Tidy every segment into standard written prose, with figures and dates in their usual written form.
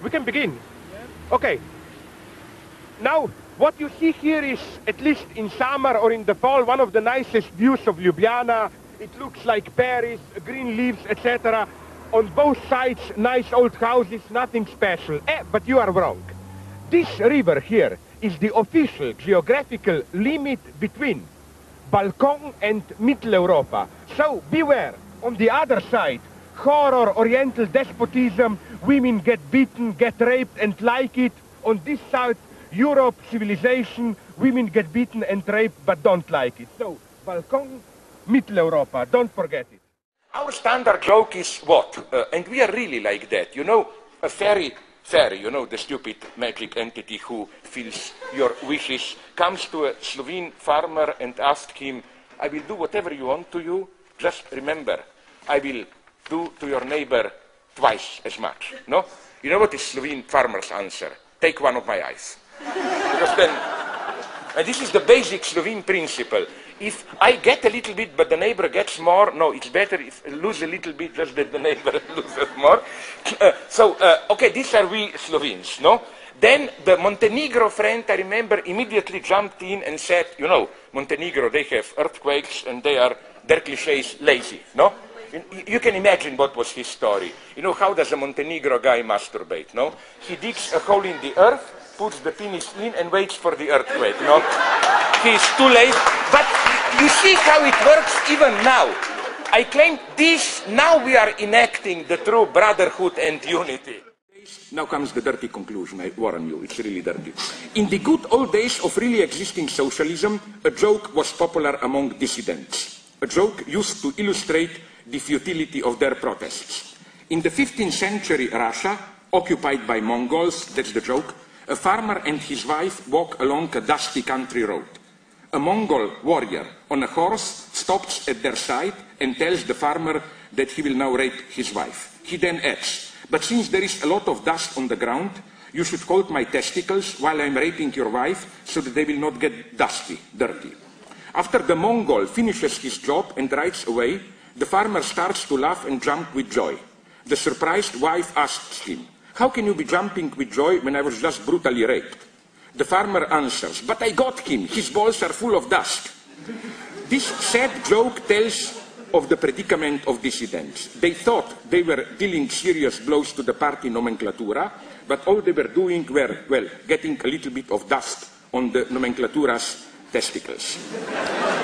We can begin. Okay. Now, what you see here is, at least in summer or in the fall, one of the nicest views of Ljubljana. It looks like Paris, green leaves, etc. On both sides, nice old houses, nothing special. But you are wrong. This river here is the official geographical limit between Balkan and Middle Europa. So beware. On the other side, horror, Oriental despotism, women get beaten, get raped and like it. On this side, Europe, civilization, women get beaten and raped but don't like it. So, Balkan, Middle Europa, don't forget it. Our standard joke is what? And we are really like that. You know, a fairy, you know, the stupid magic entity who fills your wishes, comes to a Slovene farmer and asks him, I will do whatever you want to you, just remember, I will do to your neighbor twice as much. No? You know what is Slovene farmer's answer? Take one of my eyes. Because then, and this is the basic Slovene principle. If I get a little bit, but the neighbor gets more, no, it's better if I lose a little bit, just that the neighbor loses more. Okay, these are we Slovenes, no? Then the Montenegro friend, I remember, immediately jumped in and said, you know, Montenegro, they have earthquakes and their clichés lazy, no? You can imagine what was his story. You know, how does a Montenegro guy masturbate, no? He digs a hole in the earth, puts the penis in and waits for the earthquake, no? He's too late. But you see how it works even now. I claim this, now we are enacting the true brotherhood and unity. Now comes the dirty conclusion, I warn you, it's really dirty. In the good old days of really existing socialism, a joke was popular among dissidents. A joke used to illustrate the futility of their protests. In the 15th century Russia, occupied by Mongols, that's the joke, a farmer and his wife walk along a dusty country road. A Mongol warrior on a horse stops at their side and tells the farmer that he will now rape his wife. He then adds, but since there is a lot of dust on the ground, you should hold my testicles while I'm raping your wife so that they will not get dusty, dirty. After the Mongol finishes his job and rides away, the farmer starts to laugh and jump with joy. The surprised wife asks him, how can you be jumping with joy when I was just brutally raped? The farmer answers, but I got him, his balls are full of dust. This sad joke tells of the predicament of dissidents. They thought they were dealing serious blows to the party nomenclatura, but all they were doing were, well, getting a little bit of dust on the nomenclatura's testicles.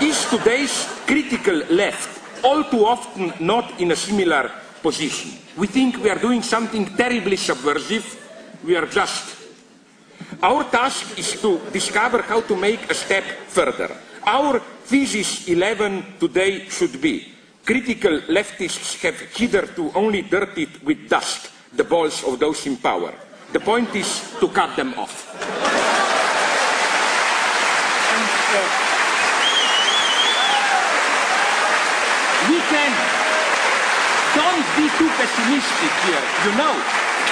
Is today's critical left all too often not in a similar position? We think we are doing something terribly subversive. We are just. Our task is to discover how to make a step further. Our thesis 11 today should be, critical leftists have hitherto only dirtied with dust the balls of those in power. The point is to cut them off. We can. Don't be too pessimistic here, you know.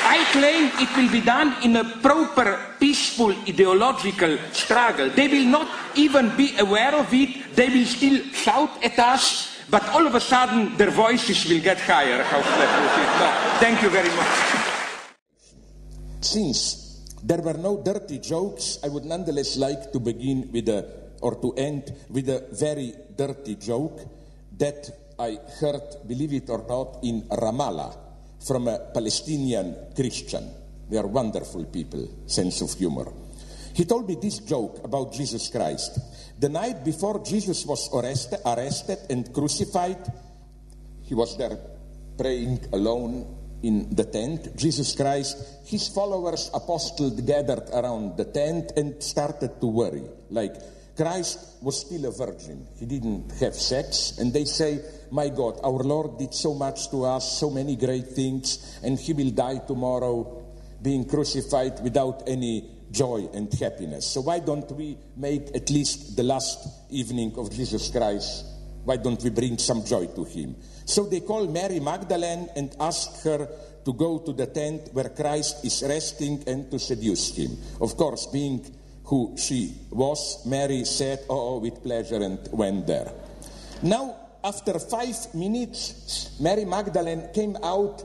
I claim it will be done in a proper, peaceful, ideological struggle. They will not even be aware of it. They will still shout at us, but all of a sudden their voices will get higher. How no, thank you very much. Since there were no dirty jokes, I would nonetheless like to begin with to end with a very dirty joke that I heard, believe it or not, in Ramallah from a Palestinian Christian. They are wonderful people, sense of humor. He told me this joke about Jesus Christ. The night before Jesus was arrested and crucified, he was there praying alone in the tent. Jesus Christ, his followers, apostles, gathered around the tent and started to worry. Like, Christ was still a virgin. He didn't have sex. And they say, my God, our Lord did so much to us, so many great things, and he will die tomorrow being crucified without any joy and happiness. So why don't we make at least the last evening of Jesus Christ, why don't we bring some joy to him? So they called Mary Magdalene and asked her to go to the tent where Christ is resting and to seduce him. Of course, being who she was, Mary said, oh, with pleasure, and went there. Now, after 5 minutes, Mary Magdalene came out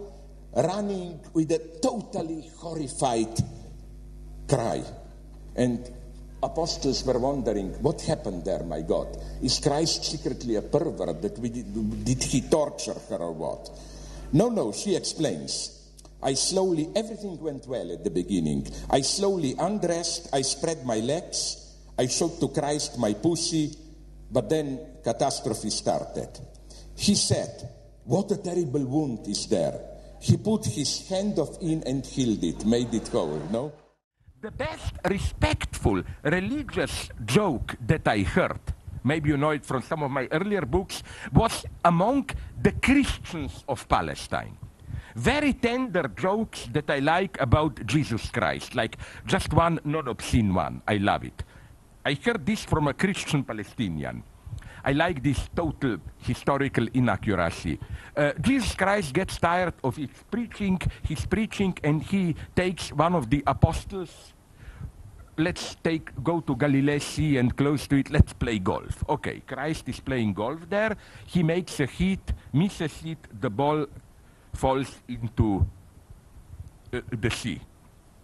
running with a totally horrified cry. And apostles were wondering, what happened there, my God? Is Christ secretly a pervert? Did he torture her or what? No, she explains. Everything went well at the beginning. I slowly undressed, I spread my legs, I showed to Christ my pussy, but then catastrophe started. He said, what a terrible wound is there. He put his hand in and healed it, made it whole, no? The best respectful religious joke that I heard, maybe you know it from some of my earlier books, was among the Christians of Palestine. Very tender jokes that I like about Jesus Christ, like just one non-obscene one. I love it. I heard this from a Christian Palestinian. I like this total historical inaccuracy. Jesus Christ gets tired of his preaching, and he takes one of the apostles. Let's go to Galilee Sea and close to it, let's play golf. Okay, Christ is playing golf there. He makes a hit, misses it, the ball falls into the sea,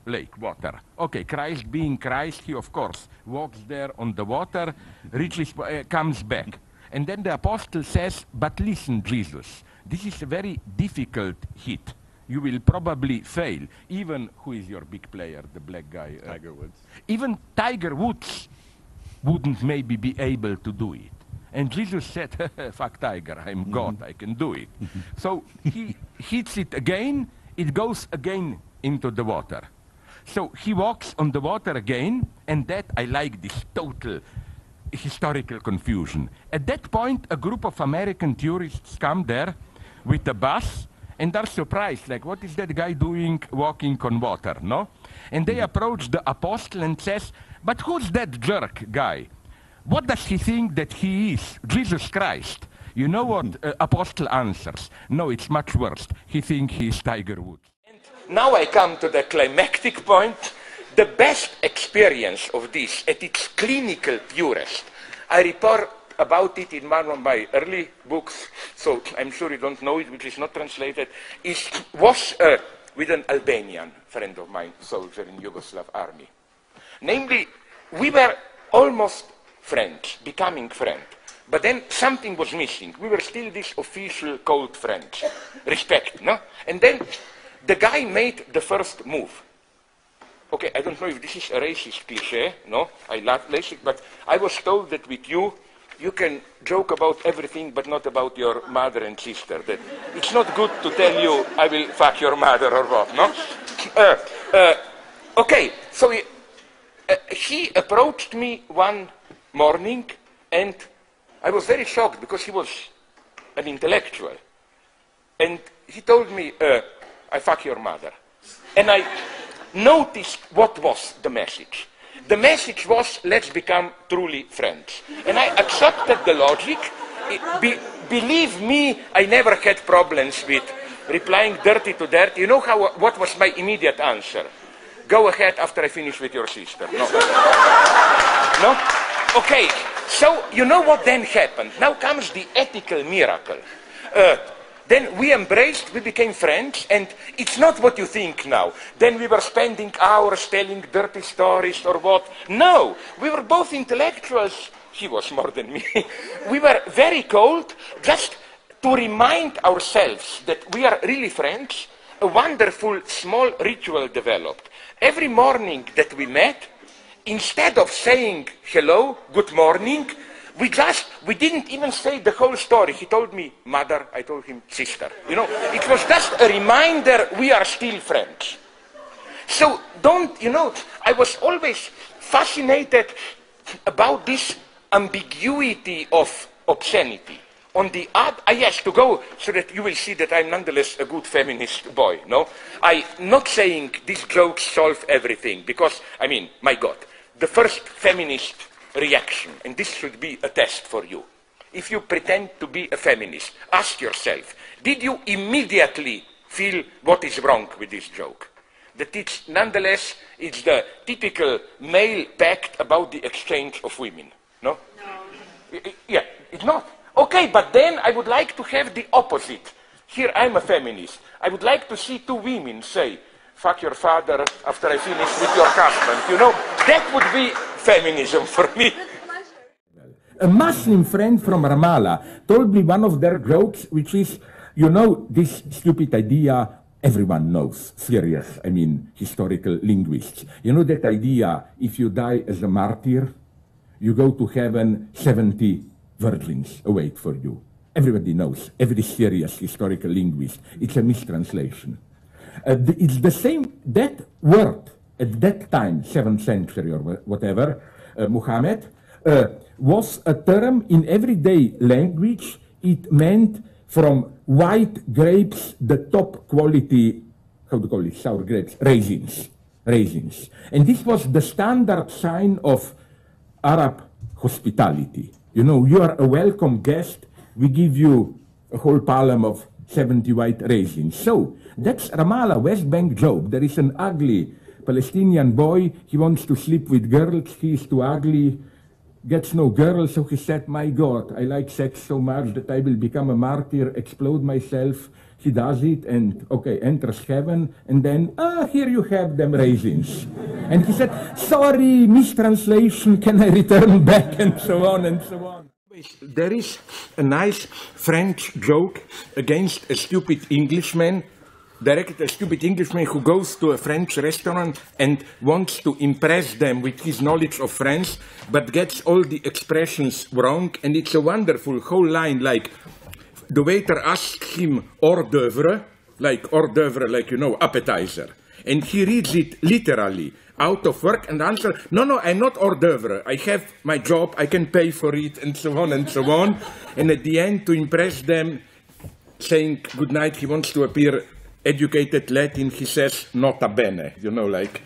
lake, water. Okay, Christ being Christ, he of course walks there on the water, reaches, comes back. And then the apostle says, but listen, Jesus, this is a very difficult hit. You will probably fail. Even, who is your big player, the black guy? Tiger Woods. Even Tiger Woods wouldn't maybe be able to do it. And Jesus said, fuck Tiger, I'm God, I can do it. So he hits it again, it goes again into the water. So he walks on the water again, and that, I like this total historical confusion. At that point, a group of American tourists come there with a bus, and are surprised, like, what is that guy doing walking on water, no? And they approach the apostle and says, but who's that jerk guy? What does he think that he is? Jesus Christ. You know what apostle answers? No, it's much worse. He thinks he is Tiger Woods. And now I come to the climactic point. The best experience of this at its clinical purest, I report about it in one of my early books, so I'm sure you don't know it, which is not translated, was with an Albanian friend of mine, soldier in Yugoslav army. Namely, we were almost friends, becoming friends, but then something was missing. We were still this official cold friends, respect, no? And then the guy made the first move. Okay, I don't know if this is a racist cliché, no? I love racist, but I was told that with you can joke about everything, but not about your mother and sister. That it's not good to tell you, I will fuck your mother or what, no? Okay, so he approached me one morning, and I was very shocked because he was an intellectual. And he told me, I fuck your mother. And I noticed what was the message. The message was, let's become truly friends. And I accepted the logic. Believe me, I never had problems with replying dirty to dirty. You know what was my immediate answer? Go ahead after I finish with your sister. No? No? Okay, so you know what then happened? Now comes the ethical miracle. Then we embraced, we became friends, and it's not what you think now. Then we were spending hours telling dirty stories or what. No, we were both intellectuals. He was more than me. We were very cold, just to remind ourselves that we are really friends. A wonderful small ritual developed. Every morning that we met, instead of saying hello, good morning, we didn't even say the whole story. He told me mother, I told him sister. You know, it was just a reminder we are still friends. So I was always fascinated about this ambiguity of obscenity. On the other, yes, to go so that you will see that I'm nonetheless a good feminist boy, no? I'm not saying these jokes solve everything, because, I mean, my God, the first feminist reaction, and this should be a test for you. If you pretend to be a feminist, ask yourself, did you immediately feel what is wrong with this joke? That it's, nonetheless, it's the typical male pact about the exchange of women, no? No. Yeah, it's not. Okay, but then I would like to have the opposite here I'm a feminist. I would like to see two women say, fuck your father after I finish with your husband. You know, that would be feminism for me. A Muslim friend from Ramallah told me one of their jokes, which is, you know, this stupid idea everyone knows, serious, I mean, historical linguists. You know that idea, if you die as a martyr, you go to heaven, 70 virgins await for you. Everybody knows, every serious historical linguist, it's a mistranslation. It's the same, that word, at that time, 7th century or whatever, Muhammad, was a term in everyday language. It meant from white grapes, the top quality, how to call it, sour grapes, raisins. And this was the standard sign of Arab hospitality. You know, you are a welcome guest, we give you a whole palm of 70 white raisins. So, that's Ramallah, West Bank joke. There is an ugly Palestinian boy, he wants to sleep with girls, he is too ugly, gets no girl, so he said, my God, I like sex so much that I will become a martyr, explode myself. He does it and, okay, enters heaven, and then, here you have them raisins. And he said, sorry, mistranslation, can I return back, and so on and so on. There is a nice French joke against a stupid Englishman, directed at a stupid Englishman who goes to a French restaurant and wants to impress them with his knowledge of French, but gets all the expressions wrong, and it's a wonderful whole line, like, the waiter asks him hors d'oeuvre, like, you know, appetizer, and he reads it literally, out of work, and answer, no, I'm not hors d'oeuvre, I have my job, I can pay for it, and so on and so on, and at the end, to impress them, saying good night, he wants to appear educated Latin, he says nota bene, you know, like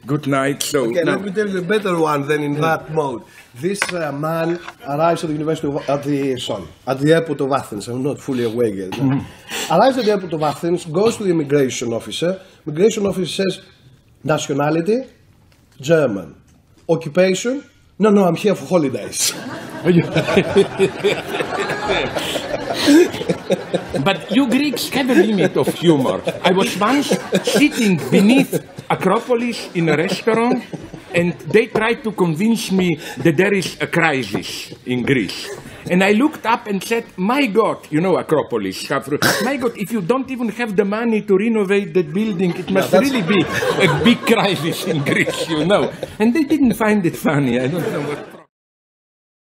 good night. So okay, now, let me tell you a better one than in that mode. This man arrives at the University of, at the airport of Athens. I'm not fully aware yet. Arrives at the airport of Athens, goes to the immigration officer. Immigration officer says, nationality, German. Occupation, no, I'm here for holidays. but you Greeks have a limit of humor. I was once sitting beneath Acropolis in a restaurant, and they tried to convince me that there is a crisis in Greece. And I looked up and said, my God, you know Acropolis, my God, if you don't even have the money to renovate that building, it must really be a big crisis in Greece, you know. And they didn't find it funny. I don't know what...